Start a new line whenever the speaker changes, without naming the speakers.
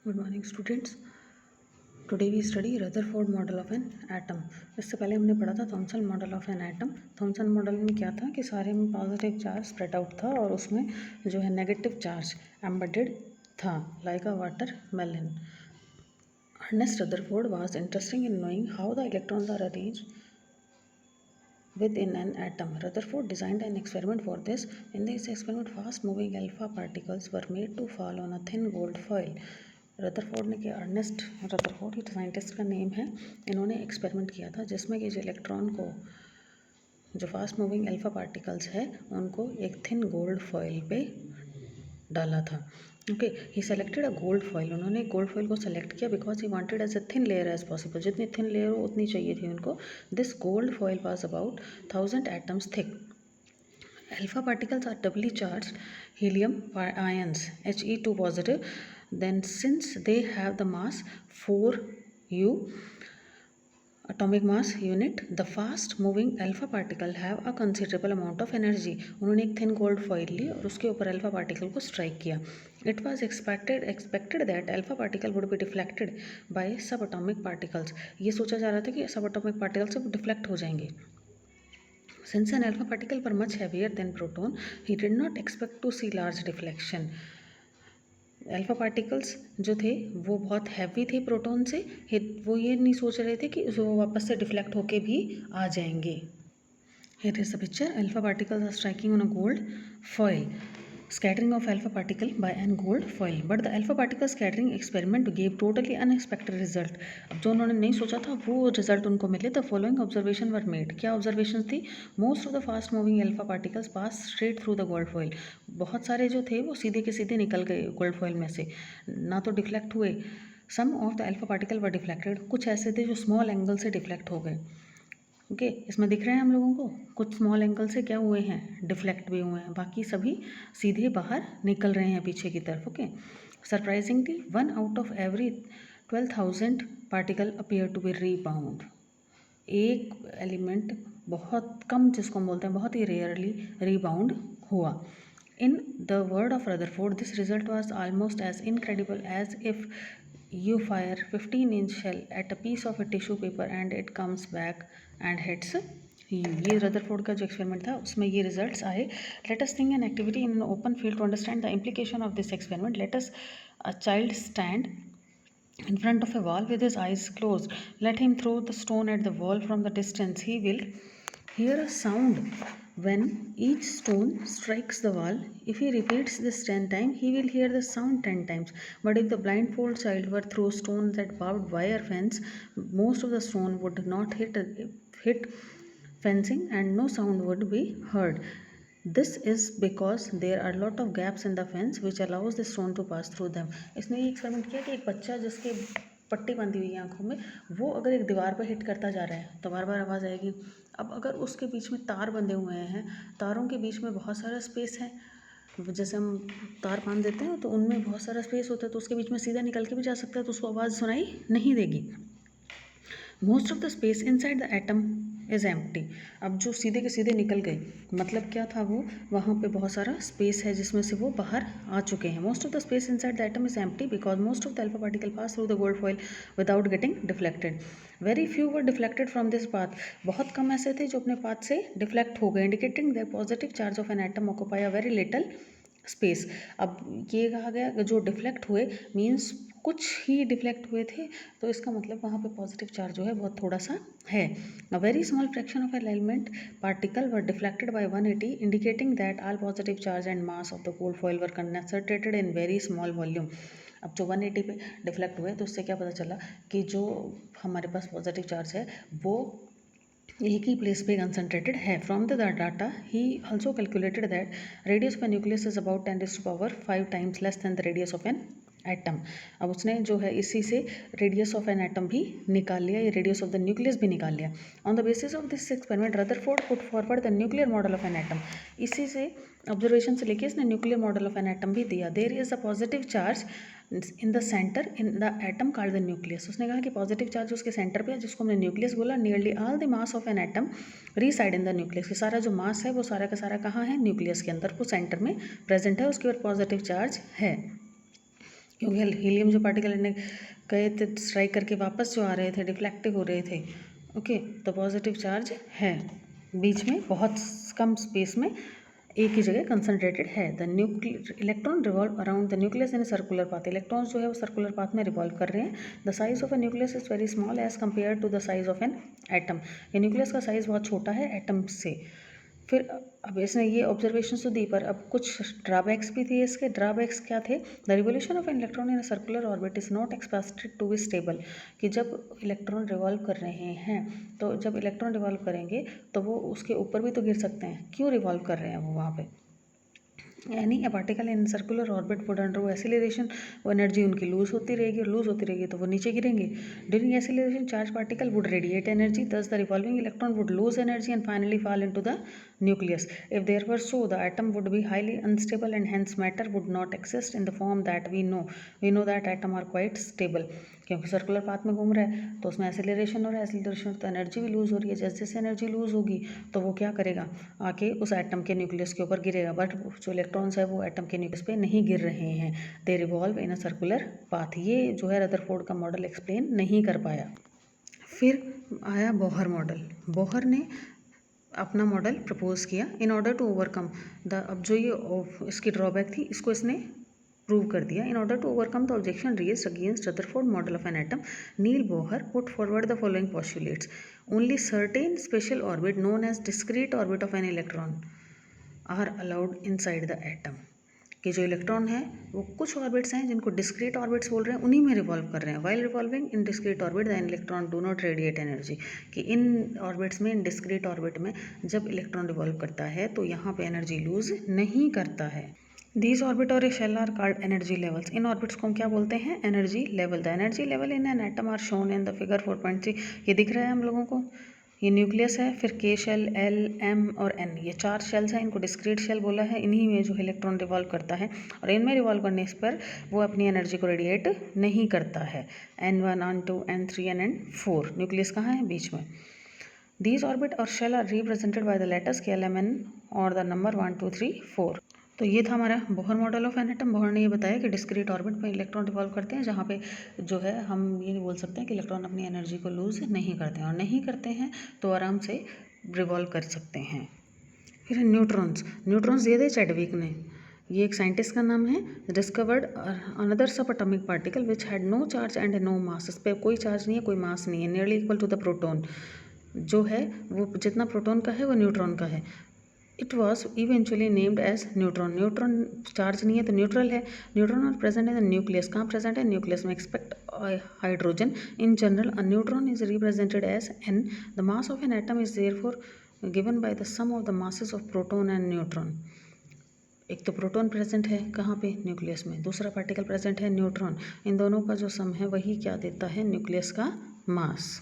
Good morning students. Today we study Rutherford model of an atom. इससे पहले हमने पढ़ा था Thomson model of an atom. Thomson model में क्या था कि सारे में पॉजिटिव चार्ज स्प्रेड आउट था और उसमें जो है नेगेटिव चार्ज एम्बेडेड था, like a watermelon. Ernest Rutherford was interesting in knowing how the electrons are arranged within an atom. Rutherford designed an experiment for this. In this experiment, fast-moving alpha particles were made to fall on a thin gold foil. Rutherford ने किया, Ernest Rutherford ये scientist का name है। इन्होंने experiment किया था जिसमें कि जो इलेक्ट्रॉन को जो फास्ट मूविंग अल्फा पार्टिकल्स है उनको एक थिन गोल्ड फॉइल पे डाला था। Okay, he selected a gold foil. उन्होंने गोल्ड फॉइल को सेलेक्ट किया because he wanted as a thin layer as possible. जितनी थिन लेयर हो उतनी चाहिए थी उनको। This gold foil was about 1000 atoms thick. Alpha particles are doubly charged helium ions He2 positive. Then since they have the mass 4u atomic mass unit, the fast moving alpha particle have a considerable amount of energy. उन्होंने एक thin gold foil ली और उसके ऊपर alpha particle को strike किया. It was expected that alpha particle would be deflected by subatomic particles. ये सोचा जा रहा था कि subatomic particles से डिफ्लेक्ट हो जाएंगे. Since an alpha particle were much heavier than proton, he did not expect to see large deflection. Alpha particles जो थे वो बहुत हैवी थे प्रोटॉन से, वो ये नहीं सोच रहे थे कि वो वापस से डिफ्लेक्ट होके भी आ जाएंगे. Here is the picture. Alpha particles are striking on a gold foil. Scattering of alpha particle by an gold foil. But the alpha particle scattering experiment gave totally unexpected result. अब जो उन्होंने नहीं सोचा था वो रिजल्ट उनको मिले. The following observation were made. क्या ऑब्जर्वेशन थी? Most of the fast moving alpha particles pass straight through the gold foil. बहुत सारे जो थे वो सीधे के सीधे निकल गए गोल्ड फॉइल में से, ना तो डिफ्लेक्ट हुए. Some of the alpha particle were deflected. कुछ ऐसे थे जो स्मॉल एंगल से डिफ्लेक्ट हो गए. ओके, इसमें दिख रहे हैं हम लोगों को कुछ स्मॉल एंगल से क्या हुए हैं, डिफ्लेक्ट भी हुए हैं. बाकी सभी सीधे बाहर निकल रहे हैं पीछे की तरफ. Okay, surprisingly 1 out of every 12,000 particle appear to be rebound. एक एलिमेंट बहुत कम, जिसको हम बोलते हैं बहुत ही रेयरली, रीबाउंड हुआ. In the word of Rutherford, this result was almost as incredible as if you fire 15-inch shell at a piece of a tissue paper and it comes back and hits you. ये Rutherford का जो experiment था उसमें ये results आए. Let us think an activity in an open field to understand the implication of this experiment. Let us a child stand in front of a wall with his eyes closed. Let him throw the stone at the wall from the distance. He will hear a sound when each stone strikes the wall. If he repeats this 10 times, he will hear the sound 10 times. But if the blindfold child were throw stones at barbed wire fence, most of the stone would not hit fencing and no sound would be heard. This is because there are lot of gaps in the fence which allows the stone to pass through them. इसने ये experiment किया कि एक बच्चा जिसके पट्टी बंधी हुई है आँखों में, वो अगर एक दीवार पर हिट करता जा रहा है तो बार बार आवाज़ आएगी. अब अगर उसके बीच में तार बंधे हुए हैं, तारों के बीच में बहुत सारा स्पेस है, जैसे हम तार बांध देते हैं तो उनमें बहुत सारा स्पेस होता है, तो उसके बीच में सीधा निकल के भी जा सकता है, तो उसको आवाज़ सुनाई नहीं देगी. Most of the space inside the atom is empty. अब जो सीधे के सीधे निकल गए, मतलब क्या था, वो वहाँ पे बहुत सारा स्पेस है जिसमें से वो बाहर आ चुके हैं. Most of the space inside the atom is empty because most of the alpha particle pass through the gold foil without getting deflected. Very few were deflected from this path. बहुत कम ऐसे थे जो अपने पाथ से deflect हो गए. Indicating the positive charge of an atom occupy a very little space. अब ये कहा गया जो डिफ्लेक्ट हुए मीन्स कुछ ही डिफ्लेक्ट हुए थे, तो इसका मतलब वहाँ पे पॉजिटिव चार्ज जो है बहुत थोड़ा सा है. A very small fraction of an element particle were deflected by 180, indicating that all positive charge and mass of the gold foil were concentrated in very small volume. अब जो 180 पे डिफ्लेक्ट हुए तो उससे क्या पता चला कि जो हमारे पास पॉजिटिव चार्ज है वो एक ही प्लेस पे कंसनट्रेटेड है. From the data he also calculated that radius of a nucleus is about 10⁻⁵ times less than the radius of an atom. अब उसने जो है इसी से रेडियस ऑफ एन एटम भी निकाल लिया, या रेडियस ऑफ द न्यूक्लियस भी निकाल लिया. On the basis of this experiment Rutherford put forward the nuclear model of an atom. इसी से ऑब्जर्वेशन से लेके इसने nuclear model of an atom भी दिया. There is a positive charge in the centre in the atom called the nucleus. उसने कहा कि पॉजिटिव चार्ज उसके सेंटर पे है जिसको हमने न्यूक्लियस बोला. Nearly all the mass of an atom reside in the nucleus. सारा जो मास है वो सारा का सारा कहाँ है, न्यूक्लियस के अंदर, वो सेंटर में प्रेजेंट है, उसके ऊपर पॉजिटिव चार्ज है. क्योंकि हीलियम जो पार्टिकल गए थे स्ट्राइक करके वापस जो आ रहे थे डिफ्लेक्टिव हो रहे थे, ओके, तो पॉजिटिव चार्ज है बीच में, बहुत कम स्पेस में एक ही जगह कंसंट्रेटेड है। The electron revolve around the nucleus in circular path. Electrons जो है वो सर्कुलर पाथ में रिवॉल्व कर रहे हैं। The size of a nucleus is very small as compare to the size of an atom. ये न्यूक्लियस का साइज बहुत छोटा है एटम से। फिर अब इसने ये ऑब्जर्वेशन तो दी, पर अब कुछ ड्राबैक्स भी थे इसके। ड्राबैक्स क्या थे? The revolution of an electron in circular orbit is not expected to be stable. कि जब इलेक्ट्रॉन रिवॉल्व कर रहे हैं, तो जब इलेक्ट्रॉन रिवॉल्व करेंगे तो वो उसके ऊपर भी तो गिर सकते हैं। क्यों रिवॉल्व कर रहे हैं वो वहाँ पे? यानी ए particle in circular orbit would undergo acceleration, वो एनर्जी उनकी लूज होती रहेगी, और लूज होती रहेगी तो वो नीचे गिरेंगे। During acceleration charge particle would radiate energy, thus the revolving electron would lose energy and finally fall into the nucleus. If there were so, the atom would be highly unstable and hence matter would not exist in the form that we know. We know that atom are quite stable. क्योंकि circular path में घूम रहा है तो उसमें acceleration हो रहा है, एसिलरेशन तो एनर्जी भी लूज हो रही है। जैसे जैसे एनर्जी लूज होगी तो वो क्या करेगा, आके उस एटम के न्यूक्लियस के ऊपर गिरेगा। बट जो इलेक्ट्रॉन्स है वो एटम के न्यूक्लियस पे नहीं गिर रहे हैं, दे revolve in a circular path. ये जो है रदरफोर्ड का मॉडल एक्सप्लेन नहीं कर पाया। फिर आया बोहर मॉडल। बोहर ने अपना मॉडल प्रपोज किया in order to overcome the, अब जो ये इसकी ड्रॉबैक थी इसको इसने प्रूव कर दिया। In order to overcome the objection raised against Rutherford model of an atom, Niels Bohr put forward the following postulates. Only certain special orbit known as discrete orbit of an electron are allowed inside the atom. कि जो electron है वो कुछ orbits हैं जिनको discrete orbits बोल रहे हैं, उन्हीं में रिवॉल्व कर रहे हैं। While revolving in discrete orbit the electron do not radiate energy. कि इन ऑर्बिट्स में, इन डिस्क्रीट ऑर्बिट में जब इलेक्ट्रॉन रिवॉल्व करता है तो यहाँ पे एनर्जी लूज नहीं करता है। दीज ऑर्बिट और shell are called energy levels. इन ऑर्बिट्स को हम क्या बोलते हैं? Energy level. The energy level in an atom are shown in the figure 4.3। ये दिख रहा है हम लोगों को, ये न्यूक्लियस है, फिर के शेल, एल, एम और एन, ये 4 शेल्स हैं। इनको डिस्क्रीट शेल बोला है। इन्हीं में जो इलेक्ट्रॉन रिवॉल्व करता है और इनमें रिवॉल्व करने पर वो अपनी एनर्जी को रेडिएट नहीं करता है। N1, N2, N3 and N4 nucleus कहाँ है? बीच में। These orbit or shell are represented by the letters K, L, M, N और the number 1, 2, 3, 4। तो ये था हमारा Bohr model of an atom. Bohr ने ये बताया कि डिस्क्रीट ऑर्बिट में इलेक्ट्रॉन रिवॉल्व करते हैं, जहाँ पे जो है हम ये नहीं बोल सकते हैं कि इलेक्ट्रॉन अपनी एनर्जी को लूज नहीं करते हैं, और नहीं करते हैं तो आराम से रिवॉल्व कर सकते हैं। फिर न्यूट्रॉन्स। न्यूट्रॉन्स दिए थे चैडविक ने, ये एक साइंटिस्ट का नाम है। Discovered another subatomic particle which had no charge and no mass. इस पर कोई चार्ज नहीं है, कोई मास नहीं है। Nearly equal to the proton, जो है वो जितना प्रोटॉन का है वो न्यूट्रॉन का है। It was eventually named as neutron. Neutron charge नहीं है तो न्यूट्रल है। न्यूट्रॉन और प्रेजेंट है न्यूक्लियस। कहाँ प्रेजेंट है? न्यूक्लियस में। Expect hydrogen. In general a neutron is represented as n। The mass of an atom is therefore given by the sum of the masses of proton and neutron. एक तो proton present है कहाँ पे? Nucleus में। दूसरा particle present है neutron. इन दोनों का जो सम है वही क्या देता है? न्यूक्लियस का मास।